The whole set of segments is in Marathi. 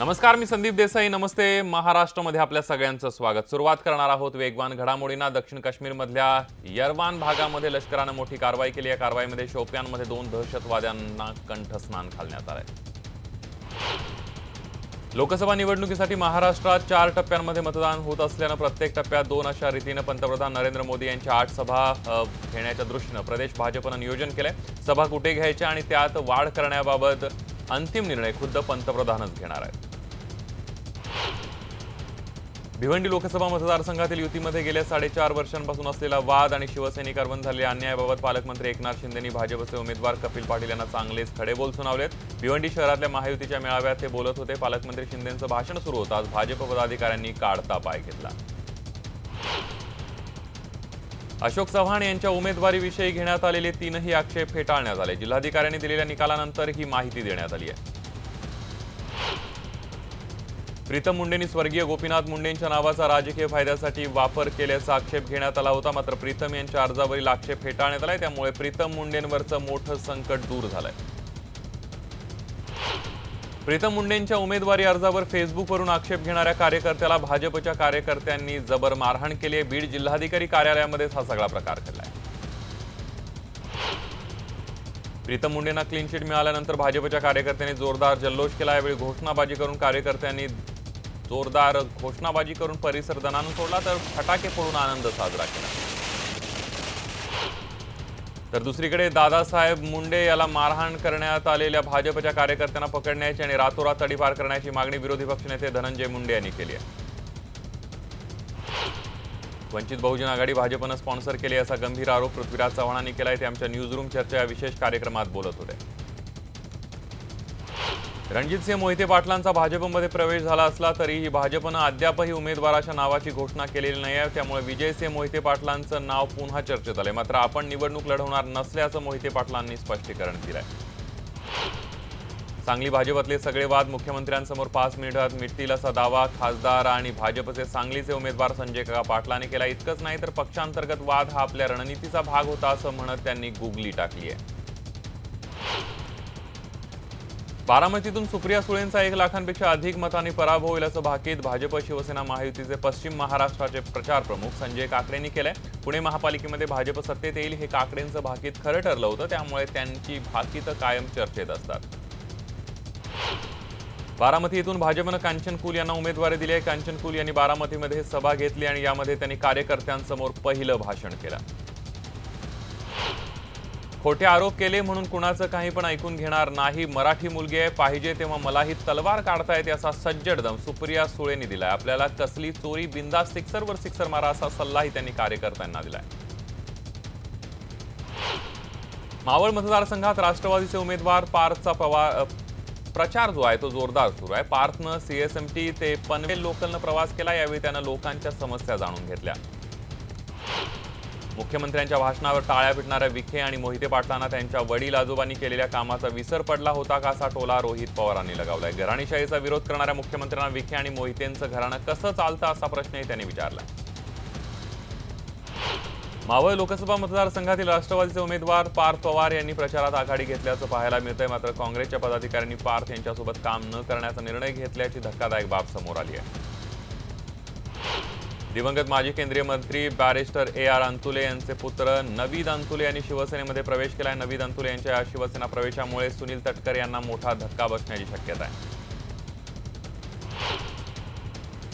नमस्कार, मी संदीप देसाई. नमस्ते महाराष्ट्रामध्ये आपल्या सगळ्यांचं स्वागत. सुरुवात करणार आहोत वेगवान घडामोडींना. दक्षिण काश्मीरमधल्या यरवान भागामध्ये लष्करानं मोठी कारवाई केली. या कारवाईमध्ये शोपियानमध्ये 2 दहशतवाद्यांना कंठस्नान घालण्यात आलंय. लोकसभा निवडणुकीसाठी महाराष्ट्रात 4 टप्प्यांमध्ये मतदान होत असल्यानं प्रत्येक टप्प्यात 2 अशा रीतीनं पंतप्रधान नरेंद्र मोदी यांच्या 8 सभा घेण्याच्या दृष्टीनं प्रदेश भाजपनं नियोजन केलंय. सभा कुठे घ्यायच्या आणि त्यात वाढ करण्याबाबत अंतिम निर्णय खुद्द पंतप्रधानच घेणार आहेत. भिवंडी लोकसभा मतदारसंघातील युतीमध्ये गेल्या 4.5 वर्षांपासून असलेला वाद आणि शिवसैनिकांवर झालेल्या अन्यायाबाबत पालकमंत्री एकनाथ शिंदेंनी भाजपचे उमेदवार कपिल पाटील यांना चांगलेच खडेबोल सुनावलेत. भिवंडी शहरातल्या महायुतीच्या मेळाव्यात ते बोलत होते. पालकमंत्री शिंदेंचं भाषण सुरू होताच भाजप पदाधिकाऱ्यांनी काढता पाय घेतला. अशोक चव्हाण यांच्या उमेदवारीविषयी घेण्यात आलेले 3ही आक्षेप फेटाळण्यात आले. जिल्हाधिकाऱ्यांनी दिलेल्या निकालानंतर ही माहिती देण्यात आली आहे. प्रीतम मुंडेंनी स्वर्गीय गोपीनाथ मुंडेंच्या नावाचा राजकीय फायद्यासाठी वापर केल्याचा आक्षेप घेण्यात आला होता. मात्र प्रीतम यांच्या अर्जावरील आक्षेप फेटाळण्यात आलाय. त्यामुळे प्रीतम मुंडेंवरचं मोठं संकट दूर झालंय. प्रीतम मुंडेंच्या उमेदवारी अर्जावर फेसबुकवरून आक्षेप घेणाऱ्या कार्यकर्त्याला भाजपच्या कार्यकर्त्यांनी जबर मारहाण केली आहे. बीड जिल्हाधिकारी कार्यालयामध्ये हा सगळा प्रकार घडलाय. प्रीतम मुंडेंना क्लीन चिट मिळाल्यानंतर भाजपच्या कार्यकर्त्यांनी जोरदार जल्लोष केला. यावेळी घोषणाबाजी करून कार्यकर्त्यांनी जोरदार घोषणाबाजी करून परिसर दणाणून सोडला, तर फटाके फोडून आनंद साजरा केला. तर दुसरीकडे दादासाहेब मुंडे याला मारहाण करण्यात आलेल्या भाजपच्या कार्यकर्त्यांना पकडण्याची आणि रातोरात तडीपार करण्याची मागणी विरोधी पक्षनेते धनंजय मुंडे यांनी केली आहे. वंचित बहुजन आघाडी भाजपनं स्पॉन्सर केली असा गंभीर आरोप पृथ्वीराज चव्हाणांनी केलाय. ते आमच्या न्यूजरूम चर्चा या विशेष कार्यक्रमात बोलत होते. रणजितसिंह मोहिते पाटलांचा भाजपमध्ये प्रवेश झाला असला तरीही भाजपनं अद्यापही उमेदवाराच्या नावाची घोषणा केलेली नाही आहे. त्यामुळे विजयसिंह मोहिते पाटलांचं नाव पुन्हा चर्चेत आलंय. मात्र आपण निवडणूक लढवणार नसल्याचं मोहिते पाटलांनी स्पष्टीकरण दिलंय. सांगली भाजपातले सगळे वाद मुख्यमंत्र्यांसमोर 5 मिनिटात मिटतील असा दावा खासदार आणि भाजपचे सांगलीचे उमेदवार संजय काका पाटलांनी केला. इतकंच नाही तर पक्षांतर्गत वाद हा आपल्या रणनीतीचा भाग होता असं म्हणत त्यांनी गुगली टाकली आहे. बारामतीतून सुप्रिया सुळेंचा 1 लाखांपेक्षा अधिक मतांनी पराभव होईल असं भाकीत भाजप शिवसेना महायुतीचे पश्चिम महाराष्ट्राचे प्रचार प्रमुख संजय काकडेंनी केलंय. पुणे महापालिकेमध्ये भाजप सत्तेत येईल हे काकडेंचं भाकीत खरं ठरलं होतं. त्यामुळे त्यांची भाकीतं कायम चर्चेत असतात. बारामती येथून भाजपनं कांचन कुल यांना उमेदवारी दिली आहे. कांचन कुल यांनी बारामतीमध्ये सभा घेतली आणि यामध्ये त्यांनी कार्यकर्त्यांसमोर पहिलं भाषण केलं. खोटे आरोप केले म्हणून कुणाचं काही पण ऐकून घेणार नाही. मराठी मुलगी आहे, पाहिजे तेव्हा मलाही तलवार काढता येते असा सज्जड दम सुप्रिया सुळेंनी दिलाय. आपल्याला कसली चोरी, बिंदास सिक्सरवर सिक्सर मारा असा सल्लाही त्यांनी कार्यकर्त्यांना दिलाय. मावळ मतदारसंघात राष्ट्रवादीचे उमेदवार पार्थचा प्रचार जो आहे तो जोरदार सुरू आहे. पार्थनं सीएसएमटी ते पनवेल लोकलनं प्रवास केला. यावेळी त्यानं लोकांच्या समस्या जाणून घेतल्या. मुख्यमंत्र्यांच्या भाषणावर टाळ्या पिटणाऱ्या विखे आणि मोहिते पाटलांना त्यांच्या वडील आजोबांनी केलेल्या कामाचा विसर पडला होता का असा टोला रोहित पवारांनी लगावलाय. घराणेशाहीचा विरोध करणाऱ्या मुख्यमंत्र्यांना विखे आणि मोहितेंचं घराणं कसं चालतं असा प्रश्नही त्यांनी विचारला. मावळ लोकसभा मतदारसंघातील राष्ट्रवादीचे उमेदवार पार्थ पवार यांनी प्रचारात आघाडी घेतल्याचं पाहायला मिळतंय. मात्र काँग्रेसच्या पदाधिकाऱ्यांनी पार्थ यांच्यासोबत काम न करण्याचा निर्णय घेतल्याची धक्कादायक बाब समोर आली आहे. दिवंगत माजी केंद्रीय मंत्री बॅरिस्टर AR अंतुले यांचे पुत्र नवीद अंतुले यांनी शिवसेनेमध्ये प्रवेश केलाय. नवीद अंतुले यांच्या शिवसेना प्रवेशामुळे सुनील तटकरे यांना मोठा धक्का बसण्याची शक्यता आहे.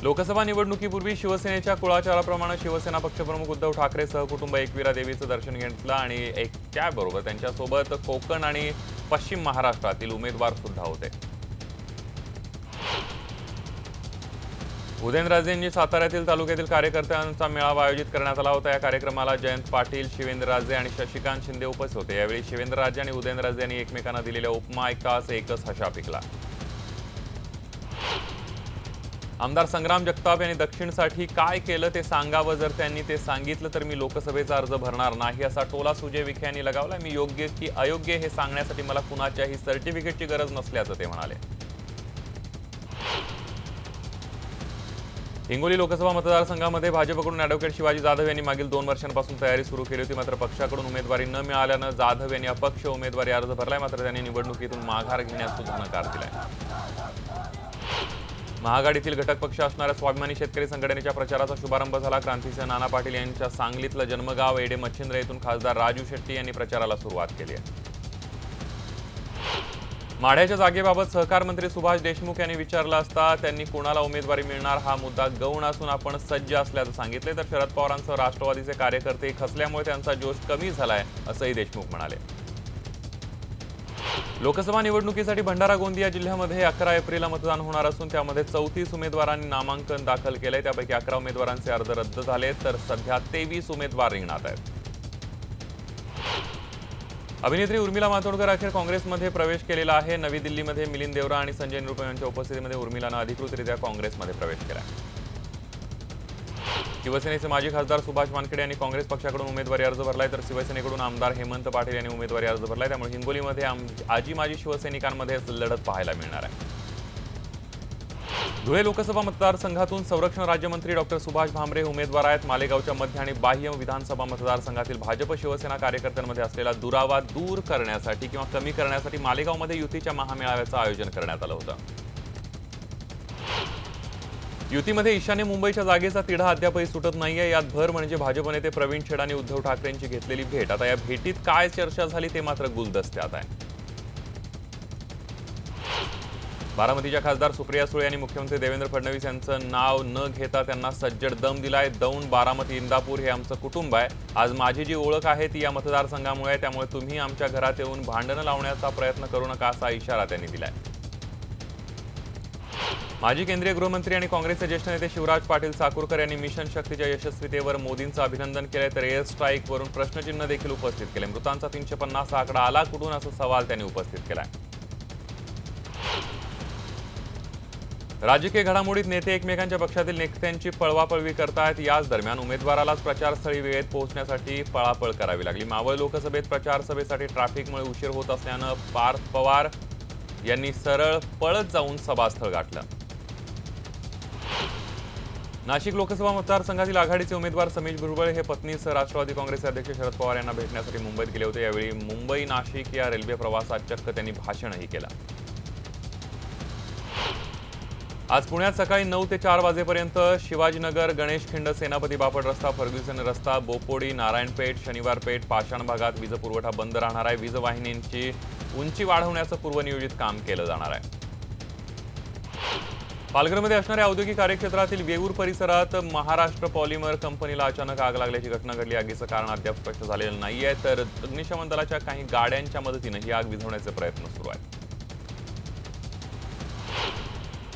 लोकसभा निवडणुकीपूर्वी शिवसेनेच्या कुळाचाराप्रमाणे शिवसेना पक्षप्रमुख उद्धव ठाकरे सहकुटुंब एकविरा देवीचं दर्शन घेतलं आणि त्याबरोबर त्यांच्यासोबत कोकण आणि पश्चिम महाराष्ट्रातील उमेदवार सुद्धा होते. उदयनराजेंनी साताऱ्यातील तालुक्यातील कार्यकर्त्यांचा मेळावा आयोजित करण्यात आला होता. या कार्यक्रमाला जयंत पाटील, शिवेंद्रराजे आणि शशिकांत शिंदे उपस्थित होते. यावेळी शिवेंद्रराजे आणि उदयनराजे यांनी एकमेकांना दिलेल्या उपमा ऐकताच एकच हशा पिकला. आमदार संग्राम जगताप यांनी दक्षिणसाठी काय केलं ते सांगावं. जर त्यांनी ते सांगितलं तर मी लोकसभेचा अर्ज भरणार नाही असा टोला सुजय विखे यांनी लगावला. मी योग्य की अयोग्य हे सांगण्यासाठी मला कुणाच्याही सर्टिफिकेटची गरज नसल्याचं ते म्हणाले. हिंगोली लोकसभा मतदारसंघामध्ये भाजपकडून ॲडव्होकेट शिवाजी जाधव यांनी मागील 2 वर्षांपासून तयारी सुरू केली होती. मात्र पक्षाकडून उमेदवारी न मिळाल्यानं जाधव यांनी अपक्ष उमेदवारी अर्ज भरलाय. मात्र त्यांनी निवडणुकीतून माघार घेण्यास सुद्धा नकार दिलाय. महाआघाडीतील घटक पक्ष असणाऱ्या स्वाभिमानी शेतकरी संघटनेच्या प्रचाराचा शुभारंभ झाला। क्रांतिसिंह नाना पाटील यांच्या सांगलीतलं जन्मगाव एडे मच्छिंद्र येथून खासदार राजू शेट्टी यांनी प्रचाराला सुरुवात केली आहे। माढ्याच्या जागेबाबत सहकार मंत्री सुभाष देशमुख यांनी विचारलं असता त्यांनी कोणाला उमेदवारी मिळणार हा मुद्दा गौण असून आपण सज्ज असल्याचं सांगितले, तर शरद पवारांसह राष्ट्रवादीचे कार्यकर्ते खचल्यामुळे त्यांचा जोश कमी झालाय असंही देशमुख म्हणाले। लोकसभा निवडणुकीसाठी भंडारा गोंदिया जिल्ह्यामध्ये 11 एप्रिलला मतदान होणार असून त्यामध्ये 34 उमेदवारांनी नामांकन दाखल केलंय। त्यापैकी 11 उमेदवारांचे अर्ज रद्द झाले, तर सध्या 23 उमेदवार रिंगणात आहेत। अभिनेत्री उर्मिला मातोंडकर अखेर काँग्रेसमध्ये प्रवेश केलेला आहे। नवी दिल्लीमध्ये मिलिंद देवरा आणि संजय निरुपम यांच्या उपस्थितीमध्ये उर्मिलानं अधिकृतरित्या काँग्रेसमध्ये प्रवेश केला। शिवसेनेचे माजी खासदार सुभाष वानखेडे यांनी काँग्रेस पक्षाकडून उमेदवारी अर्ज भरलाय, तर शिवसेनेकडून आमदार हेमंत पाटील यांनी उमेदवारी अर्ज भरलाय। त्यामुळे हिंगोलीमध्ये आजी माजी शिवसैनिकांमध्ये लढत पाहायला मिळणार आहे। धुळे लोकसभा मतदारसंघातून संरक्षण राज्यमंत्री डॉक्टर सुभाष भामरे उमेदवार आहेत। मालेगावच्या मध्य आणि बाह्य विधानसभा मतदारसंघातील भाजप शिवसेना कार्यकर्त्यांमध्ये असलेला दुरावा दूर करण्यासाठी किंवा कमी करण्यासाठी मालेगावमध्ये युतीच्या महामेळाव्याचं आयोजन करण्यात आलं होतं। युतीमध्ये ईशान्य मुंबईच्या जागेचा तिढा अद्यापही सुटत नाहीये। यात भर म्हणजे भाजप नेते प्रवीण छेड आणि उद्धव ठाकरेंची घेतलेली भेट। आता या भेटीत काय चर्चा झाली ते मात्र गुलदस्त्यात आहे। बारामतीच्या खासदार सुप्रिया सुळे यांनी मुख्यमंत्री देवेंद्र फडणवीस यांचं नाव न घेता त्यांना सज्जड दम दिलाय। दौंड, बारामती, इंदापूर हे आमचं कुटुंब आहे। आज माझी जी ओळख आहे ती या मतदारसंघामुळे आहे, त्यामुळे तुम्ही आमच्या घरात येऊन भांडणं लावण्याचा प्रयत्न करू नका असा इशारा त्यांनी दिलाय। माजी केंद्रीय गृहमंत्री आणि काँग्रेसचे ज्येष्ठ नेते शिवराज पाटील चाकूरकर यांनी मिशन शक्तीच्या यशस्वीतेवर मोदींचं अभिनंदन केलंय, तर एअर स्ट्राईकवरून प्रश्नचिन्ह देखील उपस्थित केले। मृतांचा 350 आकडा आला कुठून असा सवाल त्यांनी उपस्थित केलाय। राजकीय घडामोडीत नेते एकमेकांच्या पक्षातील नेत्यांची पळवापळवी करतायत। याच दरम्यान उमेदवारालाच प्रचारस्थळी वेळेत पोहोचण्यासाठी पळापळ करावी लागली। मावळ लोकसभेत प्रचार सभेसाठी ट्रॅफिकमुळे उशीर होत असल्यानं पार्थ पवार यांनी सरळ पळत जाऊन सभास्थळ गाठलं। नाशिक लोकसभा मतदारसंघातील आघाडीचे उमेदवार समीर भुजबळ हे पत्नीसह राष्ट्रवादी काँग्रेसचे अध्यक्ष शरद पवार यांना भेटण्यासाठी मुंबईत गेले होते। यावेळी मुंबई नाशिक या रेल्वे प्रवासात चक्क त्यांनी भाषणही केलं। आज पुण्यात सकाळी 9 ते 4 वाजेपर्यंत शिवाजीनगर, गणेशखिंड, सेनापती बापट रस्ता, फर्ग्युसन रस्ता, बोपोडी, नारायणपेठ, शनिवारपेठ, पाषाण भागात वीज पुरवठा बंद राहणार आहे। वीज वाहिनींची उंची वाढवण्याचं पूर्वनियोजित काम केलं जाणार आहे। पालघरमध्ये असणाऱ्या औद्योगिक कार्यक्षेत्रातील वेऊर परिसरात महाराष्ट्र पॉलिमर कंपनीला अचानक आग लागल्याची घटना घडली। आगीचं कारण अद्याप स्पष्ट झालेलं नाहीये, तर अग्निशमन दलाच्या काही गाड्यांच्या मदतीने ही आग विझवण्याचे प्रयत्न सुरू आहेत।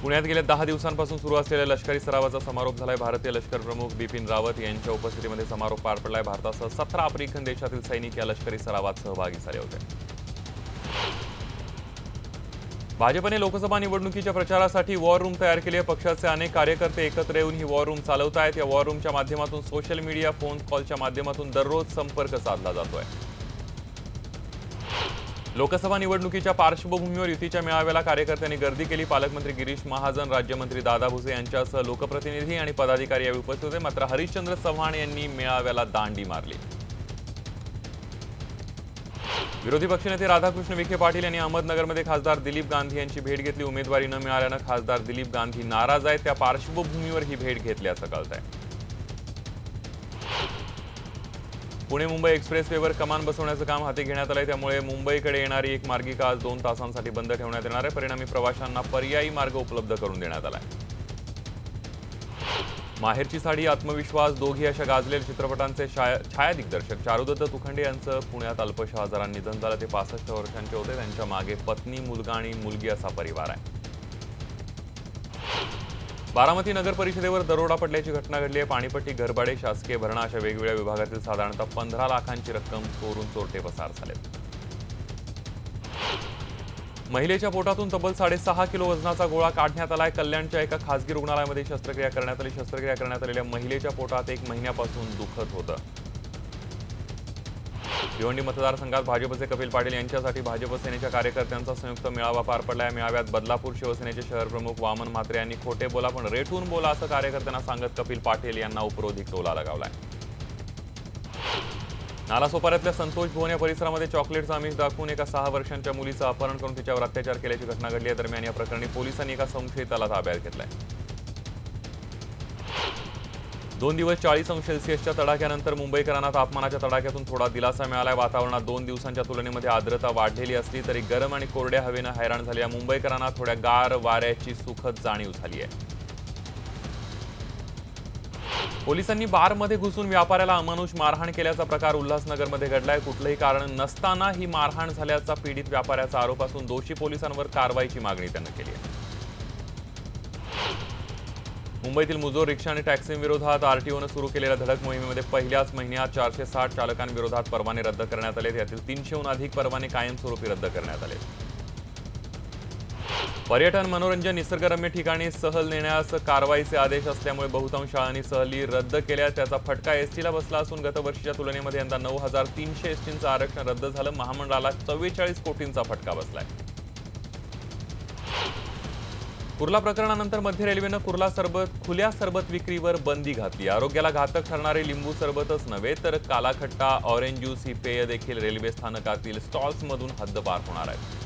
पुण्यात गेल्या 10 दिवसांपासून सुरू असलेल्या लष्करी सरावाचा समारोप झालाय। भारतीय लष्कर प्रमुख बिपिन रावत यांच्या उपस्थितीमध्ये समारोप पार पडलाय। भारतासह 17 आफ्रिकन देशातील सैनिक या लष्करी सरावात सहभागी झाले होते। भाजपने लोकसभा निवडणुकीच्या प्रचारासाठी वॉर रूम तयार केली आहे। पक्षाचे अनेक कार्यकर्ते एकत्र येऊन ही वॉर रूम चालवत आहेत। या वॉर रूमच्या माध्यमातून सोशल मीडिया, फोन कॉलच्या माध्यमातून दररोज संपर्क साधला जातोय। लोकसभा निवडणुकीच्या पार्श्वभूमीवर युतीच्या मेळाव्याला कार्यकर्त्यांनी गर्दी केली। पालकमंत्री गिरीश महाजन, राज्यमंत्री दादा भुसे यांच्यासह लोकप्रतिनिधी आणि पदाधिकारी यावेळी उपस्थित होते। मात्र हरिश्चंद्र चव्हाण यांनी मेळाव्याला दांडी मारली। विरोधी पक्षनेते राधाकृष्ण विखे पाटील यांनी अहमदनगरमध्ये खासदार दिलीप गांधी यांची भेट घेतली। उमेदवारी न मिळाल्यानं खासदार दिलीप गांधी नाराज आहेत। त्या पार्श्वभूमीवर ही भेट घेतल्याचं कळतंय। पुणे मुंबई एक्सप्रेसवेवर कमान बसवण्याचं काम हाती घेण्यात आलंय। त्यामुळे मुंबईकडे येणारी एक मार्गिका आज 2 तासांसाठी बंद ठेवण्यात येणार आहे। परिणामी प्रवाशांना पर्यायी मार्ग उपलब्ध करून देण्यात आलाय। माहेरची साडी, आत्मविश्वास, दोघी अशा गाजलेल्या चित्रपटांचे छायादिग्दर्शक चारुदत्त तुखंडे यांचं पुण्यात अल्पशा आजारानं निधन झालं। ते 65 वर्षांचे होते। त्यांच्या मागे पत्नी, मुलगा आणि मुलगी असा परिवार आहे। बारामती नगर परिषदेवर दरोडा पडल्याची घटना घडली आहे। पाणीपट्टी, घरभाडे, शासकीय भरणा अशा वेगवेगळ्या विभागातील साधारणतः 15 लाखांची रक्कम चोरून चोरटे पसार झालेत। महिलेच्या पोटातून तब्बल 6.5 किलो वजनाचा गोळा काढण्यात आलाय। कल्याणच्या एका खासगी रुग्णालयामध्ये शस्त्रक्रिया करण्यात आली। शस्त्रक्रिया करण्यात आलेल्या महिलेच्या पोटात 1 महिन्यापासून दुखत होतं। भिवंडी मतदारसंघात भाजपचे कपिल पाटील यांच्यासाठी भाजप सेनेच्या कार्यकर्त्यांचा संयुक्त मेळावा पार पडला। या मेळाव्यात बदलापूर शिवसेनेचे शहर प्रमुख वामन म्हात्रे यांनी खोटे बोला पण रेटून बोला असं कार्यकर्त्यांना सांगत कपिल पाटील यांना उपरोधिक टोला लगावलाय। नालासोपाऱ्यातल्या संतोष भवन या परिसरामध्ये चॉकलेटचं आमिष दाखवून एका 6 वर्षांच्या मुलीचं अपहरण करून तिच्यावर अत्याचार केल्याची घटना घडली आहे। दरम्यान या प्रकरणी पोलिसांनी एका संशयिताला ताब्यात घेतलाय। 2 दिवस 40 अंश सेल्सिअसच्या तडाख्यानंतर मुंबईकरांना तापमानाच्या तडाख्यातून थोडा दिलासा मिळालाय। वातावरणात 2 दिवसांच्या तुलनेमध्ये आर्द्रता वाढलेली असली तरी गरम आणि कोरड्या हवेनं हैराण झालेल्या मुंबईकरांना थोड्या गार वाऱ्याची सुखद जाणीव झाली आहे। पोलिसांनी बारमध्ये घुसून व्यापाऱ्याला अमानुष मारहाण केल्याचा प्रकार उल्हासनगरमध्ये घडलाय। कुठलंही कारण नसताना ही मारहाण झाल्याचा पीडित व्यापाऱ्याचा आरोप असून दोषी पोलिसांवर कारवाईची मागणी त्यांनी केली आहे। मुंबईतील मुजोर रिक्षा आणि टॅक्सींविरोधात आरटीओनं सुरू केलेल्या धडक मोहिमेमध्ये पहिल्याच महिन्यात 460 चालकांविरोधात परवाने रद्द करण्यात आले। यातील 300हून अधिक परवाने कायमस्वरूपी रद्द करण्यात आले। पर्यटन, मनोरंजन, निसर्गरम्य ठिकाणी सहल नेण्यास कारवाईचे आदेश असल्यामुळे बहुतांश शाळांनी सहली रद्द केल्या। त्याचा फटका एसटीला बसला असून गतवर्षीच्या तुलनेमध्ये यंदा 9300 एसटींचं आरक्षण रद्द झालं। महामंडळाला 44 कोटींचा फटका बसलाय। कुर्ला प्रकरणानंतर मध्य रेल्वेनं खुल्या सरबत विक्रीवर बंदी घातली। आरोग्याला घातक ठरणारे लिंबू सरबतच नव्हे तर कालाखट्टा, ऑरेंज ज्यूस ही पेय देखील रेल्वे स्थानकातील स्टॉल्समधून हद्दपार होणार आहेत।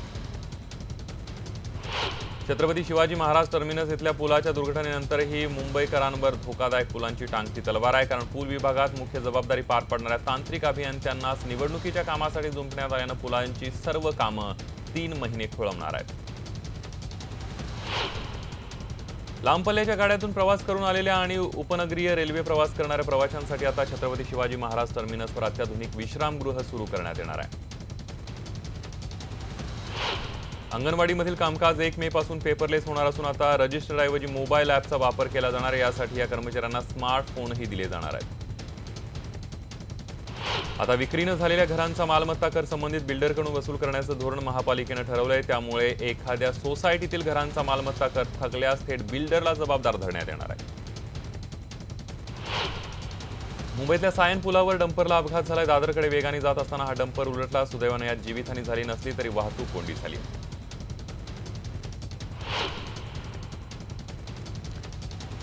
छत्रपती शिवाजी महाराज टर्मिनस इथल्या पुलाच्या दुर्घटनेनंतरही मुंबईकरांवर धोकादायक पुलांची टांगती तलवार आहे। कारण पूल विभागात मुख्य जबाबदारी पार पाडणाऱ्या तांत्रिक अभियंत्यांनाच निवडणुकीच्या कामासाठी जुंपण्यात आल्यानं पुलांची सर्व कामं 3 महिने खोळंबणार आहेत। लांब पल्ल्याच्या गाड्यातून प्रवास करून आलेल्या आणि उपनगरीय रेल्वे प्रवास करणाऱ्या प्रवाशांसाठी आता छत्रपती शिवाजी महाराज टर्मिनसवर अत्याधुनिक विश्रामगृह सुरू करण्यात येणार आहे। अंगणवाडीमधील कामकाज 1 मे पासून पेपरलेस होणार असून आता रजिस्टर्ड ऐवजी मोबाईल ॲपचा वापर केला जाणार आहे। यासाठी या कर्मचाऱ्यांना स्मार्टफोनही दिले जाणार आहेत। आता विक्रीनं झालेल्या घरांचा मालमत्ता कर संबंधित बिल्डरकडून वसूल करण्याचं धोरण महापालिकेनं ठरवलंय। त्यामुळे एखाद्या सोसायटीतील घरांचा मालमत्ता कर थकल्यास थेट बिल्डरला जबाबदार धरण्यात येणार आहे। मुंबईतल्या सायन पुलावर डंपरला अपघात झालाय। दादरकडे वेगाने जात असताना हा डंपर उलटला। सुदैवाने यात जीवितहानी झाली नसली तरी वाहतूक कोंडी झाली।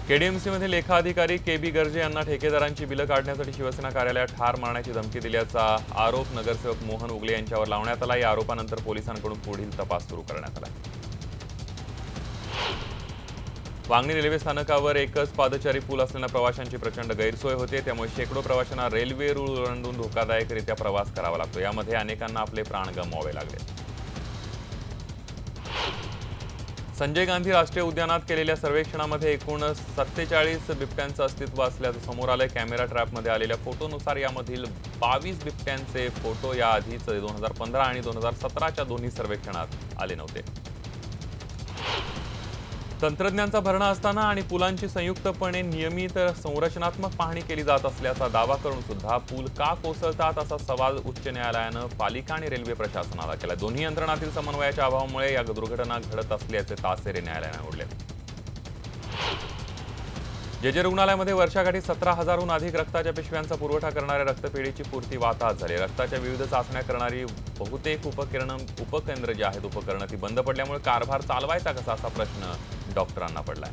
केडीएमसीमध्ये लेखा अधिकारी केबी गर्जे यांना ठेकेदारांची बिलं काढण्यासाठी शिवसेना कार्यालयात ठार मारण्याची धमकी दिल्याचा आरोप नगरसेवक मोहन उगले यांच्यावर लावण्यात आला। या आरोपानंतर पोलिसांकडून पुढील तपास सुरू करण्यात आला। वांगणी रेल्वे स्थानकावर एकच पादचारी पूल असल्यानं प्रवाशांची प्रचंड गैरसोय होते। त्यामुळे शेकडो प्रवाशांना रेल्वे रूळ ओलांडून धोकादायकरित्या प्रवास करावा लागतो। यामध्ये अनेकांना आपले प्राण गमवावे लागले। संजय गांधी राष्ट्रीय उद्यानात केलेल्या सर्वेक्षणामध्ये एकूण 47 बिबट्यांचं अस्तित्व असल्याचं समोर आलंय। कॅमेरा ट्रॅपमध्ये आलेल्या फोटोनुसार यामधील 22 बिबट्यांचे फोटो याआधीच 2015 आणि 2017च्या दोन्ही सर्वेक्षणात आले नव्हते। तंत्रज्ञानाचा भरणा असताना आणि पुलांची संयुक्तपणे नियमित संरचनात्मक पाहणी केली जात असल्याचा दावा करून सुद्धा पूल का कोसळतात असा सवाल उच्च न्यायालयानं पालिका आणि रेल्वे प्रशासनाला केला। दोन्ही यंत्रणातील समन्वयाच्या अभावामुळे या दुर्घटना घडत असल्याचे तासेरे न्यायालयाने ओढले। जे रुग्णालयामध्ये वर्षाकाठी 17,000हून अधिक रक्ताच्या पिशव्यांचा पुरवठा करणाऱ्या रक्तपेढीची पूर्ती वाताहत झाली। रक्ताच्या विविध चाचण्या करणारी बहुतेक उपकेंद्र जी आहेत उपकरणं ती बंद पडल्यामुळे कारभार चालवायचा कसा असा प्रश्न डॉक्टरांना पडलाय।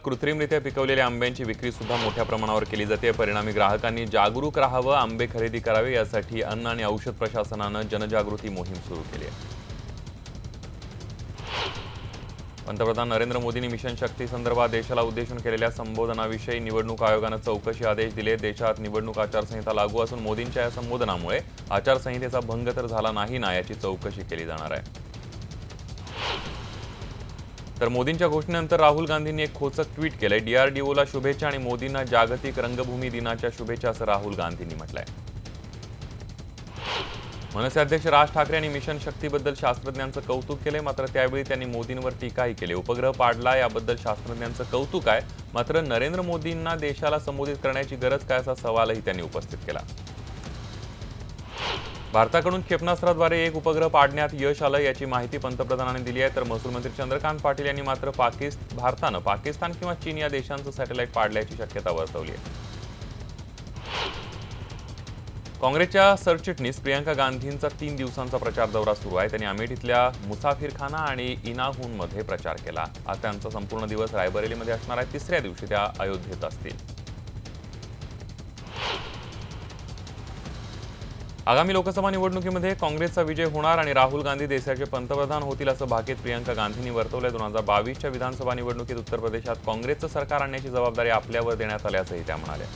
कृत्रिमरित्या पिकवलेल्या आंब्यांची विक्री सुद्धा मोठ्या प्रमाणावर केली जाते। परिणामी ग्राहकांनी जागरूक राहावं, आंबे खरेदी करावे यासाठी अन्न आणि औषध प्रशासनानं जनजागृती मोहीम सुरू केली आहे। पंतप्रधान नरेंद्र मोदींनी मिशन शक्ती संदर्भात देशाला उद्देशून केलेल्या संबोधनाविषयी निवडणूक आयोगानं चौकशी आदेश दिले। देशात निवडणूक आचारसंहिता लागू असून मोदींच्या या संबोधनामुळे आचारसंहितेचा भंग तर झाला नाही ना याची चौकशी केली जाणार आहे। तर मोदींच्या घोषणेनंतर राहुल गांधींनी एक खोचक ट्विट केलंय। डीआरडीओला शुभेच्छा आणि मोदींना जागतिक रंगभूमी दिनाच्या शुभेच्छा असं राहुल गांधींनी म्हटलंय। मनसे अध्यक्ष राज ठाकरे यांनी मिशन शक्तीबद्दल शास्त्रज्ञांचं कौतुक केले। मात्र त्यावेळी त्यांनी मोदींवर टीकाही केली। उपग्रह पाडला याबद्दल शास्त्रज्ञांचं कौतुक आहे, मात्र नरेंद्र मोदींना देशाला संबोधित करण्याची गरज काय असा सवालही त्यांनी उपस्थित केला। भारताकडून क्षेपणास्त्राद्वारे एक उपग्रह पाडण्यात यश आलं याची माहिती पंतप्रधानांनी दिली आहे। तर महसूल मंत्री चंद्रकांत पाटील यांनी मात्र भारतानं पाकिस्तान किंवा चीन या देशांचं सॅटेलाइट पाडल्याची शक्यता वर्तवली आहे। काँग्रेसच्या सरचिटणीस प्रियंका गांधींचा 3 दिवसांचा प्रचार दौरा सुरू आहे। त्यांनी अमेठीतल्या मुसाफिरखाना आणि इनाहूनमध्ये प्रचार केला। आज त्यांचा संपूर्ण दिवस रायबरेलीमध्ये असणार आहे। 3ऱ्या दिवशी त्या अयोध्येत असतील। आगामी लोकसभा निवडणुकीमध्ये काँग्रेसचा विजय होणार आणि राहुल गांधी देशाचे पंतप्रधान होतील असं भाकीत प्रियंका गांधींनी वर्तवलंय. 2022च्या विधानसभा निवडणुकीत उत्तर प्रदेशात काँग्रेसचं सरकार आणण्याची जबाबदारी आपल्यावर देण्यात आल्याचंही त्या म्हणाल्या.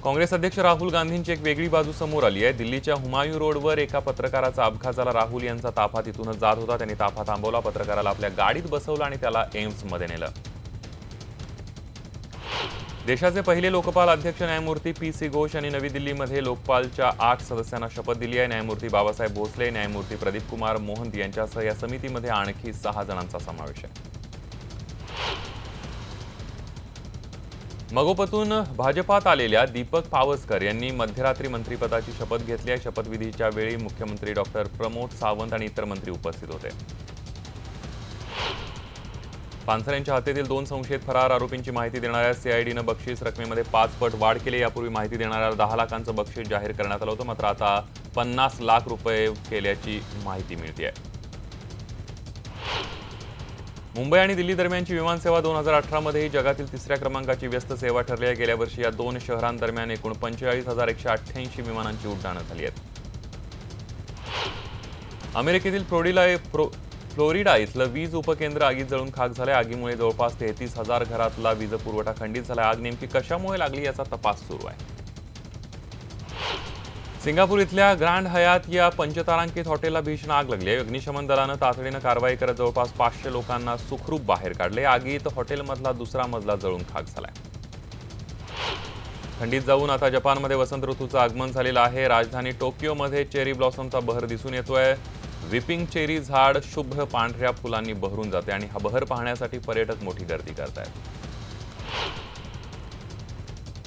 काँग्रेस अध्यक्ष राहुल गांधींची एक वेगळी बाजू समोर आली आहे. दिल्लीच्या हुमायूं रोडवर एका पत्रकाराचा अपघात झाला. राहुल यांचा ताफा तिथूनच जात होता. त्यांनी ताफा थांबवला, पत्रकाराला आपल्या गाडीत बसवलं आणि त्याला एम्समध्ये नेलं. देशाचे पहिले लोकपाल अध्यक्ष न्यायमूर्ती पी.सी. घोष यांनी नवी दिल्लीमध्ये लोकपालच्या 8 सदस्यांना शपथ दिली आहे. न्यायमूर्ती बाबासाहेब भोसले, न्यायमूर्ती प्रदीप कुमार मोहंती यांच्यासह या समितीमध्ये आणखी 6 जणांचा समावेश आहे. मगोपातून भाजपात आलेल्या दीपक पावसकर यांनी मध्यरात्री मंत्रिपदाची शपथ घेतली आहे. शपथविधीच्या वेळी मुख्यमंत्री डॉक्टर प्रमोद सावंत आणि इतर मंत्री उपस्थित होते. पानसरे यांच्या हत्येतील 2 संशयित फरार आरोपींची माहिती देणाऱ्या सीआयडीनं बक्षीस रकमेमध्ये 5 पट वाढ केली. यापूर्वी माहिती देणाऱ्याला 10 लाखांचं बक्षीस जाहीर करण्यात आलं होतं, मात्र आता 50 लाख रुपये केल्याची माहिती मिळते आहे. मुंबई आणि दिल्ली दरम्यानची विमानसेवा 2018मध्येही जगातील 3ऱ्या क्रमांकाची व्यस्त सेवा ठरली आहे. गेल्या वर्षी या 2 शहरांदरम्यान एकूण 45,188 विमानांची उड्डाणं झाली आहेत. अमेरिकेतील फ्लोरिडा इथलं वीज उपकेंद्र आगीत जळून खाक झालंय. आगीमुळे जवळपास 33,000 घरातला वीज पुरवठा खंडित झाला. आग नेमकी कशामुळे लागली याचा तपास सुरू आहे. सिंगापूर इथल्या ग्रँड हयात या पंचतारांकित हॉटेलला भीषण आग लागली आहे. अग्निशमन दलानं तातडीनं कारवाई करत जवळपास 500 लोकांना सुखरूप बाहेर काढले. आगीत हॉटेलमधला 2रा मजला जळून खाक झालाय. थंडीत जाऊन आता जपानमध्ये वसंत ऋतूचं आगमन झालेलं आहे. राजधानी टोकियोमध्ये चेरी ब्लॉसमचा बहर दिसून येतोय. व्हिपिंग चेरी झाड शुभ्र पांढऱ्या फुलांनी बहरून जाते आणि हा बहर पाहण्यासाठी पर्यटक मोठी गर्दी करतायत.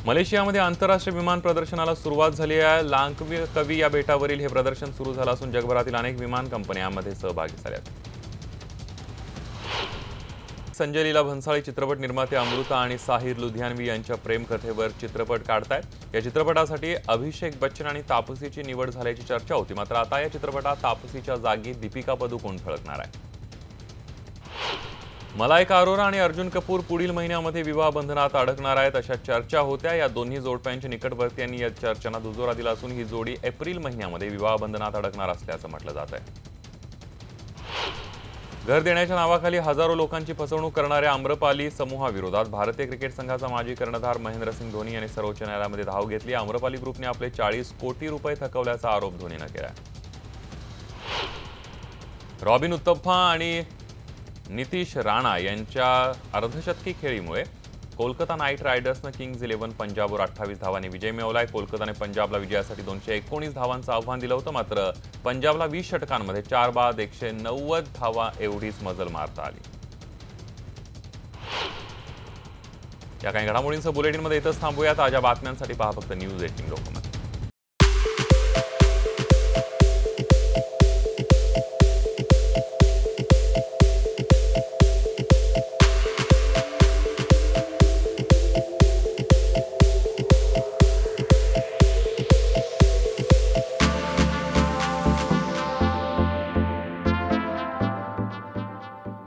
मलेशियामध्ये आंतरराष्ट्रीय विमान प्रदर्शनाला सुरुवात झाली आहे. लांकवी या बेटावरील हे प्रदर्शन सुरू झालं असून जगभरातील अनेक विमान कंपन्या यामध्ये सहभागी झाल्यात. संजय लीला भन्साळी चित्रपट निर्माते अमृता आणि साहिर लुधियानवी यांच्या प्रेमकथेवर चित्रपट काढतायत. या चित्रपटासाठी अभिषेक बच्चन आणि तापसीची निवड झाल्याची चर्चा होती, मात्र आता या चित्रपटात तापसीच्या जागी दीपिका पदुकोण झळकणार आहे. मलायका अरोरा आणि अर्जुन कपूर पुढील महिन्यामध्ये विवाह बंधनात अडकणार आहेत अशा चर्चा होत्या. या दोन्ही जोडप्यांच्या निकटवर्तीयांनी या चर्चांना दुजोरा दिला असून ही जोडी एप्रिल महिन्यामध्ये विवाह बंधनात अडकणार असल्याचं म्हटलं जात आहे. घर देण्याच्या नावाखाली हजारो लोकांची फसवणूक करणाऱ्या आम्रपाली समूहाविरोधात भारतीय क्रिकेट संघाचा माजी कर्णधार महेंद्रसिंग धोनी यांनी सर्वोच्च न्यायालयामध्ये धाव घेतली. आम्रपाली ग्रुपने आपले 40 कोटी रुपये थकवल्याचा आरोप धोनीनं केला. रॉबिन उत्तप्पा आणि नितीश राणा यांच्या अर्धशतकी खेळीमुळे कोलकाता नाईट रायडर्सनं किंग्ज 11 पंजाबवर 28 धावांनी विजय मिळवलाय. कोलकाताने पंजाबला विजयासाठी 219 धावांचं आव्हान दिलं होतं, मात्र पंजाबला 20 षटकांमध्ये 4 बाद 190 धावा एवढीच मजल मारता आली. या काही घडामोडींचं बुलेटिनमध्ये इथंच थांबूया. ताज्या बातम्यांसाठी पहा फक्त न्यूज 18 लोकमत.